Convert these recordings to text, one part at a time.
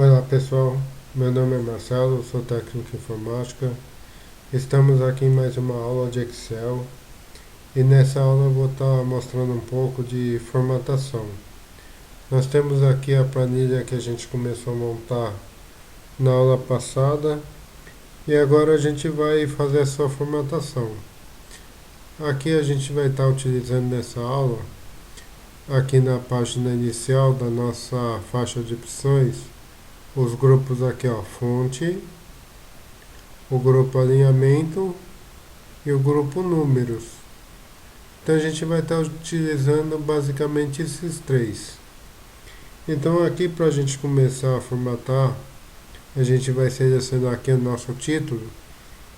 Olá pessoal, meu nome é Marcelo, sou técnico em informática. Estamos aqui em mais uma aula de Excel e nessa aula eu vou estar mostrando um pouco de formatação. Nós temos aqui a planilha que a gente começou a montar na aula passada e agora a gente vai fazer a sua formatação. Aqui a gente vai estar utilizando nessa aula, aqui na página inicial da nossa faixa de opções, os grupos aqui, ó, fonte, o grupo alinhamento e o grupo números. Então a gente vai estar utilizando basicamente esses três. Então aqui para a gente começar a formatar, a gente vai selecionar aqui o nosso título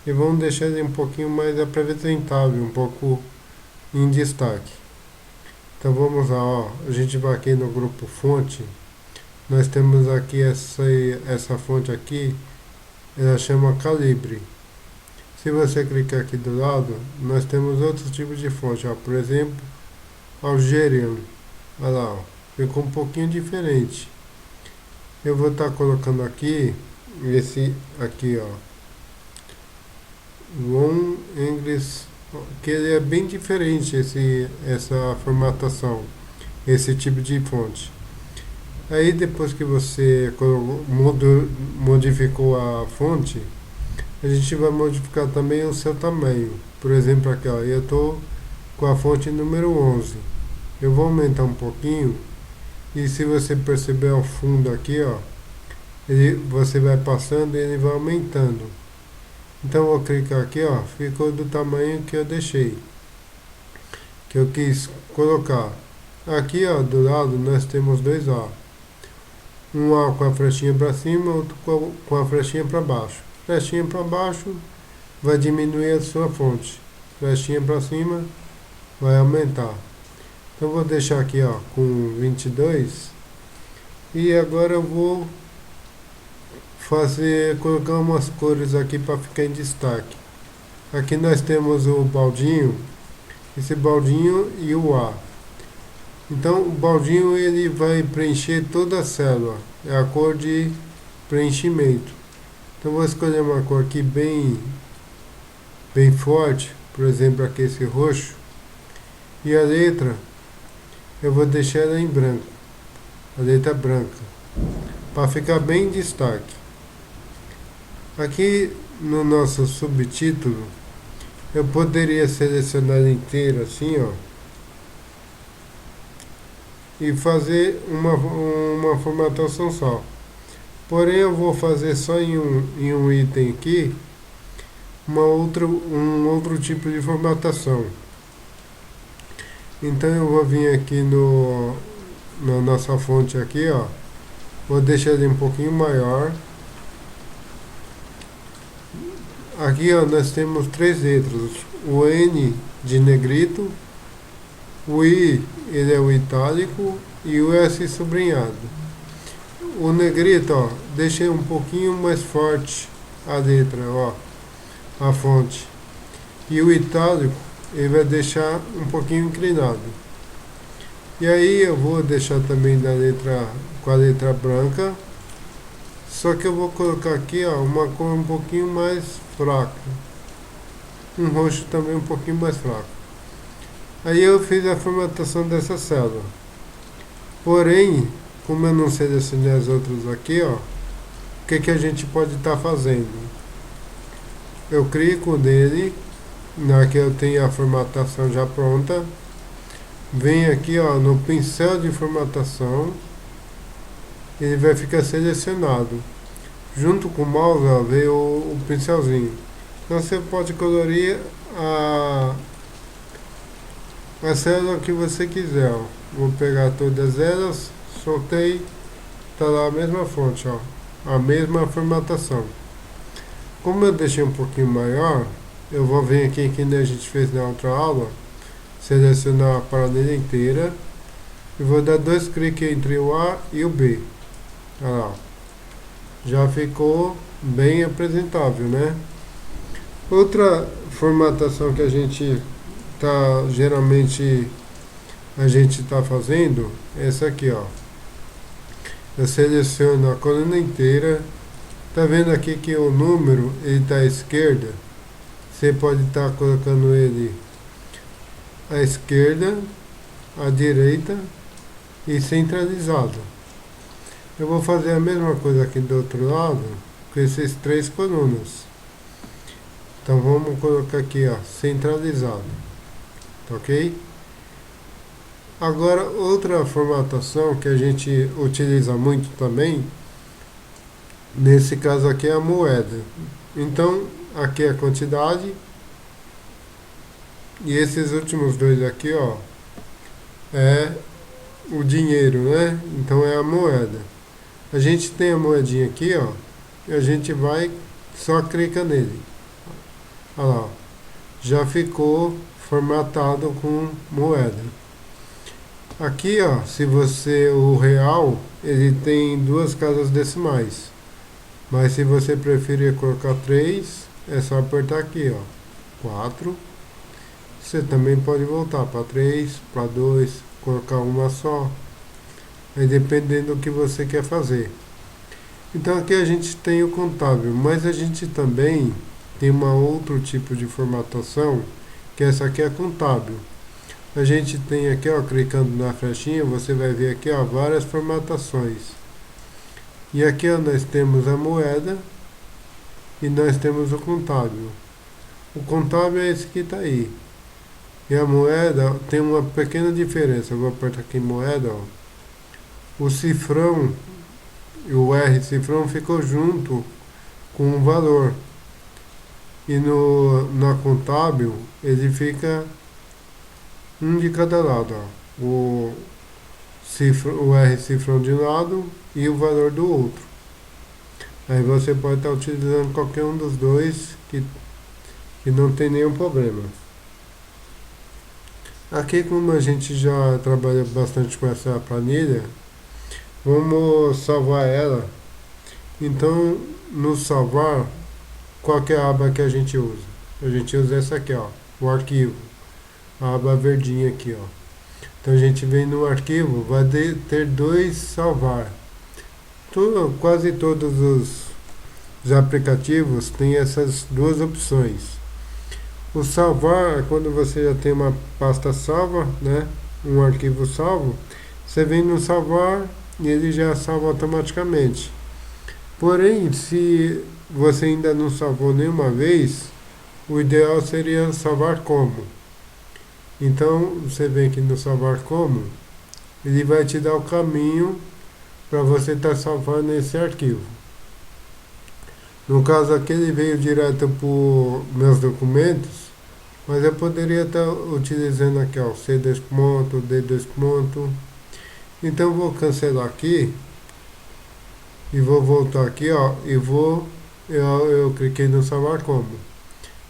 e vamos deixar ele um pouquinho mais apresentável, um pouco em destaque. Então vamos lá, ó, a gente vai aqui no grupo fonte, nós temos aqui essa fonte aqui, ela chama Calibre. Se você clicar aqui do lado, nós temos outros tipos de fonte, ó, por exemplo, Algerian. Olha lá, ó, ficou um pouquinho diferente. Eu vou estar colocando aqui, esse aqui, ó, One English, que ele é bem diferente, essa formatação, esse tipo de fonte. Aí depois que você modificou a fonte, a gente vai modificar também o seu tamanho. Por exemplo, aqui, ó, eu estou com a fonte número 11. Eu vou aumentar um pouquinho e se você perceber ao fundo aqui, ó, você vai passando e ele vai aumentando. Então eu vou clicar aqui, ó, ficou do tamanho que eu deixei, que eu quis colocar. Aqui, ó, do lado nós temos dois A. Um A com a flechinha para cima, outro com a flechinha para baixo. Flechinha para baixo vai diminuir a sua fonte. Flechinha para cima vai aumentar. Então vou deixar aqui, ó, com 22. E agora eu vou colocar umas cores aqui para ficar em destaque. Aqui nós temos o baldinho, esse baldinho e o A. Então o baldinho ele vai preencher toda a célula, é a cor de preenchimento. Então vou escolher uma cor aqui bem forte, por exemplo aqui esse roxo. E a letra eu vou deixar ela em branco, a letra branca, para ficar bem em destaque. Aqui no nosso subtítulo eu poderia selecionar ele inteiro assim, ó, e fazer uma formatação só. Porém eu vou fazer só em um item aqui um outro tipo de formatação. Então eu vou vir aqui na nossa fonte aqui, ó, vou deixar ele um pouquinho maior. Aqui, ó, nós temos três letras, o N de negrito, o I ele é o itálico e o S sublinhado. O negrito, ó, deixei um pouquinho mais forte a letra, ó, a fonte. E o itálico ele vai deixar um pouquinho inclinado. E aí eu vou deixar também com a letra branca. Só que eu vou colocar aqui, ó, uma cor um pouquinho mais fraca. Um roxo também um pouquinho mais fraco. Aí eu fiz a formatação dessa célula. Porém, como eu não selecionei as outras aqui, ó, o que a gente pode estar fazendo? Eu clico nele, aqui eu tenho a formatação já pronta. Venho aqui, ó, no pincel de formatação. Ele vai ficar selecionado. Junto com o mouse, ó, veio o pincelzinho. Então você pode colorir a célula que você quiser, ó. Vou pegar todas elas, soltei, tá lá a mesma fonte, ó, a mesma formatação. Como eu deixei um pouquinho maior, eu vou vir aqui que nem a gente fez na outra aula, selecionar a planilha inteira e vou dar dois cliques entre o A e o B. Olha lá, já ficou bem apresentável, né? Outra formatação que a gente geralmente a gente está fazendo é essa aqui, ó. Eu seleciono a coluna inteira. Tá vendo aqui que o número ele está à esquerda? Você pode estar colocando ele à esquerda, à direita e centralizado. Eu vou fazer a mesma coisa aqui do outro lado com esses três colunas. Então vamos colocar aqui, ó, centralizado, tá ok? Agora outra formatação que a gente utiliza muito também, nesse caso aqui é a moeda. Então aqui é a quantidade e esses últimos dois aqui, ó, é o dinheiro, né? Então é a moeda. A gente tem a moedinha aqui, ó, e a gente vai só clica nele. Olha lá, ó, já ficou formatado com moeda. Aqui, ó, se você o real, ele tem duas casas decimais. Mas se você preferir colocar 3, é só apertar aqui, ó, 4. Você também pode voltar para 3, para 2, colocar uma só. Aí dependendo do que você quer fazer. Então aqui a gente tem o contábil, mas a gente também tem uma outro tipo de formatação, que essa aqui é contábil. A gente tem aqui, ó, clicando na flechinha, você vai ver aqui, ó, várias formatações. E aqui, ó, nós temos a moeda e nós temos o contábil. O contábil é esse que está aí. E a moeda tem uma pequena diferença. Eu vou apertar aqui em moeda, ó. O cifrão e o R cifrão ficou junto com o valor. E na contábil ele fica um de cada lado, ó. O R cifrão de um lado e o valor do outro. Aí você pode estar utilizando qualquer um dos dois que não tem nenhum problema. Aqui, como a gente já trabalha bastante com essa planilha, vamos salvar ela. Então, no salvar, qual que é a aba que a gente usa? A gente usa essa aqui, ó, o arquivo, a aba verdinha aqui, ó. Então a gente vem no arquivo, vai ter dois salvar. Quase todos os aplicativos têm essas duas opções. O salvar é quando você já tem uma pasta salva, né? Um arquivo salvo. Você vem no salvar e ele já salva automaticamente. Porém, se você ainda não salvou nenhuma vez, o ideal seria salvar como. Então, você vem aqui no salvar como, ele vai te dar o caminho para você estar salvando esse arquivo. No caso aqui ele veio direto para meus documentos, mas eu poderia estar utilizando aqui, ó, C2 ponto, D2 ponto. Então eu vou cancelar aqui e vou voltar aqui, ó, e eu cliquei no salvar como.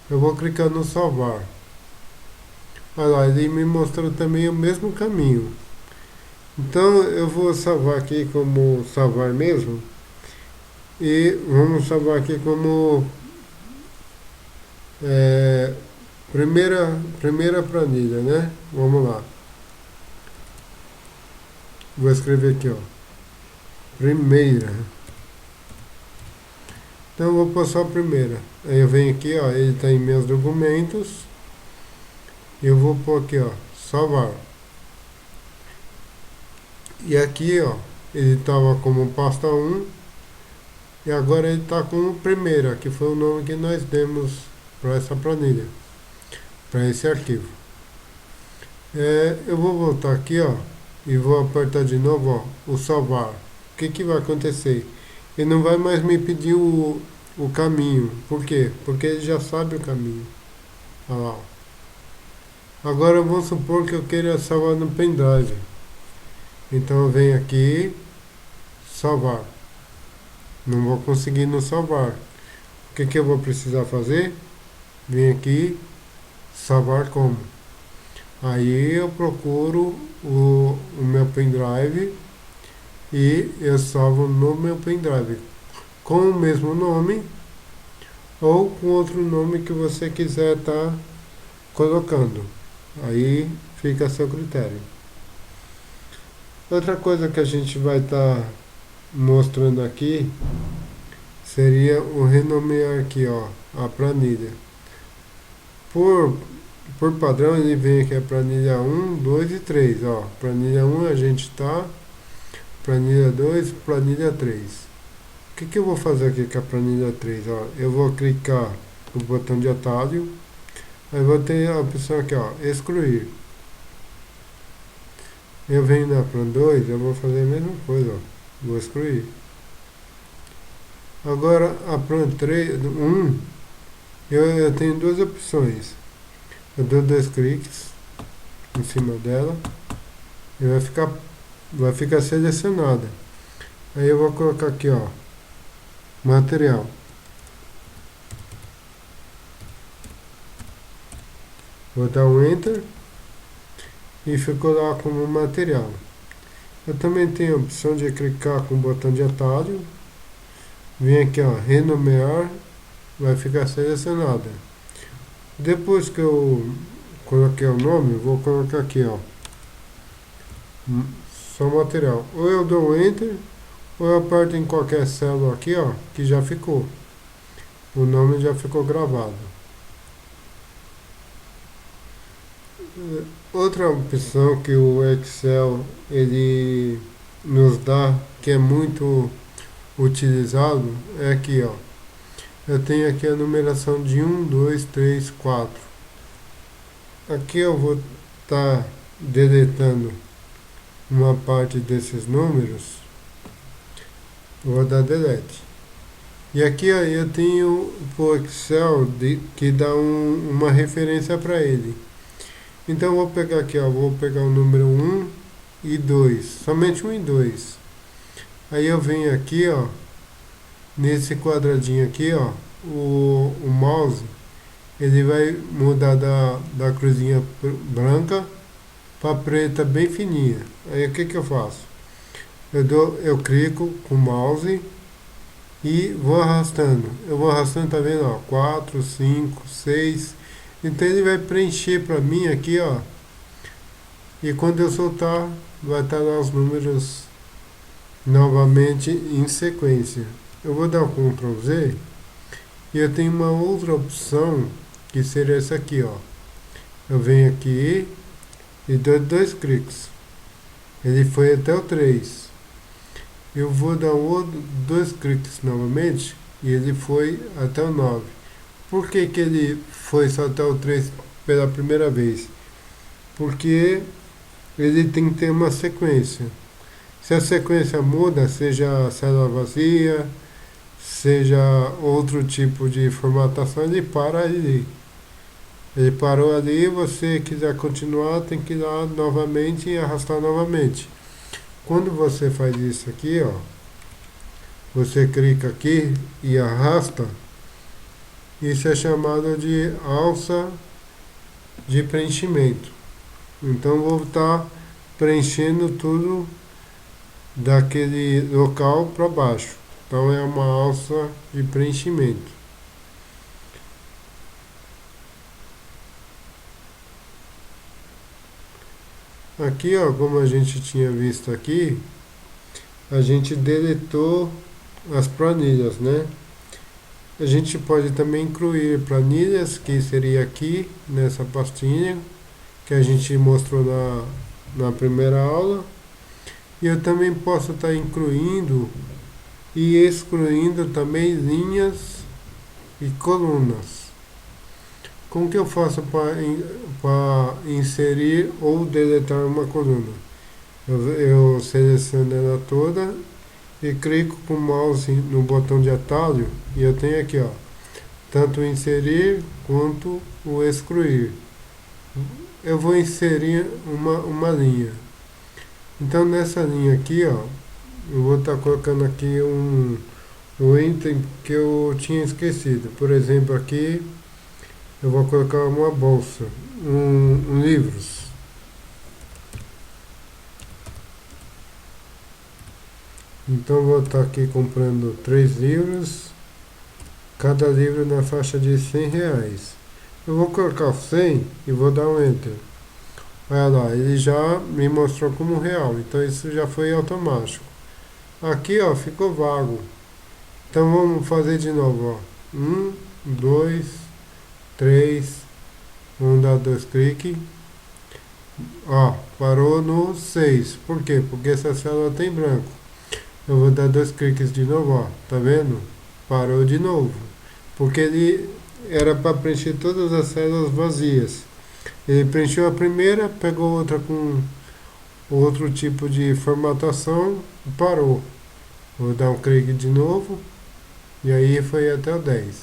Eu vou clicar no salvar. Olha lá, ele me mostrou também o mesmo caminho. Então eu vou salvar aqui como salvar mesmo. E vamos salvar aqui como primeira planilha, né? Vamos lá. Vou escrever aqui, ó. Primeira. Então eu vou passar a primeira. Aí eu venho aqui, ó. Ele está em meus documentos. Eu vou pôr aqui, ó. Salvar. E aqui, ó. Ele estava como pasta 1. E agora ele está como primeira, que foi o nome que nós demos para essa planilha, para esse arquivo. Eu vou voltar aqui, ó, e vou apertar de novo, ó, o salvar. O que vai acontecer? Ele não vai mais me pedir o caminho. Por quê? Porque ele já sabe o caminho. Olha lá, ó. Agora vamos supor que eu queira salvar no pendrive. Então eu venho aqui, salvar. Não vou conseguir no salvar. O que eu vou precisar fazer? Vem aqui, salvar como. Aí eu procuro o meu pendrive e eu salvo no meu pendrive com o mesmo nome ou com outro nome que você quiser estar colocando. Aí fica a seu critério. Outra coisa que a gente vai estar mostrando aqui seria o renomear aqui, ó, a planilha. Por, por padrão ele vem aqui a planilha 1, 2 e 3, ó. Planilha 1 a gente tá, planilha 2, planilha 3. O que eu vou fazer aqui com a planilha 3? Ó, eu vou clicar no botão de atalho, aí vou ter a opção aqui, ó, excluir. Eu venho na plan 2, eu vou fazer a mesma coisa, ó, vou excluir. Agora a plan 3, 1, eu tenho duas opções. Eu dou dois cliques em cima dela e vai ficar selecionada. Aí eu vou colocar aqui, ó, material. Vou dar um Enter e ficou lá como material. Eu também tenho a opção de clicar com o botão de atalho. Vem aqui, ó, renomear, vai ficar selecionada. Depois que eu coloquei o nome, vou colocar aqui, ó, só material. Ou eu dou Enter, ou eu aperto em qualquer célula aqui, ó, que já ficou. O nome já ficou gravado. Outra opção que o Excel ele nos dá, que é muito utilizado, é aqui, ó. Eu tenho aqui a numeração de 1, 2, 3, 4. Aqui eu vou estar deletando uma parte desses números. Vou dar delete. E aqui ó, eu tenho o Excel que dá uma referência para ele. Então eu vou pegar aqui, ó, vou pegar o número 1 e 2, somente 1 e 2. Aí eu venho aqui, ó, nesse quadradinho aqui, ó, o mouse, ele vai mudar da cruzinha branca para preta bem fininha. Aí o que eu faço? Eu clico com o mouse e vou arrastando. Eu vou arrastando, tá vendo? Ó, 4, 5, 6. Então ele vai preencher para mim aqui, ó. E quando eu soltar, vai estar lá os números novamente em sequência. Eu vou dar um Ctrl Z e eu tenho uma outra opção que seria essa aqui, ó. Eu venho aqui e dou dois cliques. Ele foi até o 3. Eu vou dar dois cliques novamente e ele foi até o 9. Por que ele foi só até o 3 pela primeira vez? Porque ele tem que ter uma sequência. Se a sequência muda, seja a célula vazia, seja outro tipo de formatação, ele para ali. Ele parou ali, você quiser continuar, tem que ir lá novamente e arrastar novamente. Quando você faz isso aqui, ó, você clica aqui e arrasta, isso é chamado de alça de preenchimento. Então vou estar preenchendo tudo daquele local para baixo. Então é uma alça de preenchimento. Aqui, ó, como a gente tinha visto aqui, a gente deletou as planilhas, né? A gente pode também incluir planilhas, que seria aqui nessa pastinha que a gente mostrou na primeira aula. E eu também posso estar incluindo e excluindo também linhas e colunas. Como que eu faço para inserir ou deletar uma coluna? Eu seleciono ela toda e clico com o mouse no botão de atalho e eu tenho aqui, ó, tanto o inserir quanto o excluir. Eu vou inserir uma linha. Então nessa linha aqui, ó, eu vou estar colocando aqui um item que eu tinha esquecido. Por exemplo, aqui eu vou colocar uma bolsa, livros. Então vou estar aqui comprando 3 livros, cada livro na faixa de R$ 100. Eu vou colocar o 100 e vou dar um Enter. Olha lá, ele já me mostrou como real, então isso já foi automático. Aqui, ó, ficou vago. Então vamos fazer de novo, ó. 2, 3. Vamos dar dois cliques. Ó, parou no 6. Por quê? Porque essa célula tem branco. Eu vou dar dois cliques de novo, ó. Tá vendo? Parou de novo. Porque ele era para preencher todas as células vazias. Ele preencheu a primeira, pegou outra com outro tipo de formatação e parou. Vou dar um clique de novo. E aí foi até o 10.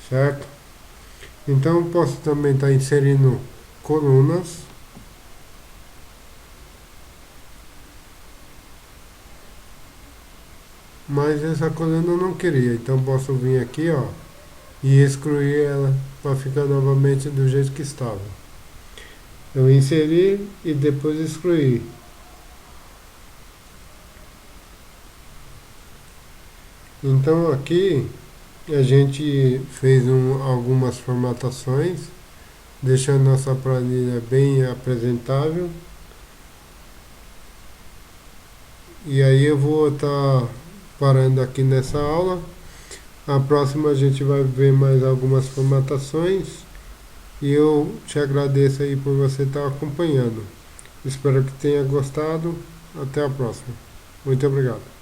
Certo? Então posso também estar inserindo colunas. Mas essa coluna eu não queria. Então posso vir aqui, ó, e excluir ela para ficar novamente do jeito que estava. Eu inseri e depois excluir. Então aqui a gente fez algumas formatações, deixando nossa planilha bem apresentável. E aí eu vou estar parando aqui nessa aula. A próxima a gente vai ver mais algumas formatações. E eu te agradeço aí por você estar acompanhando. Espero que tenha gostado. Até a próxima. Muito obrigado.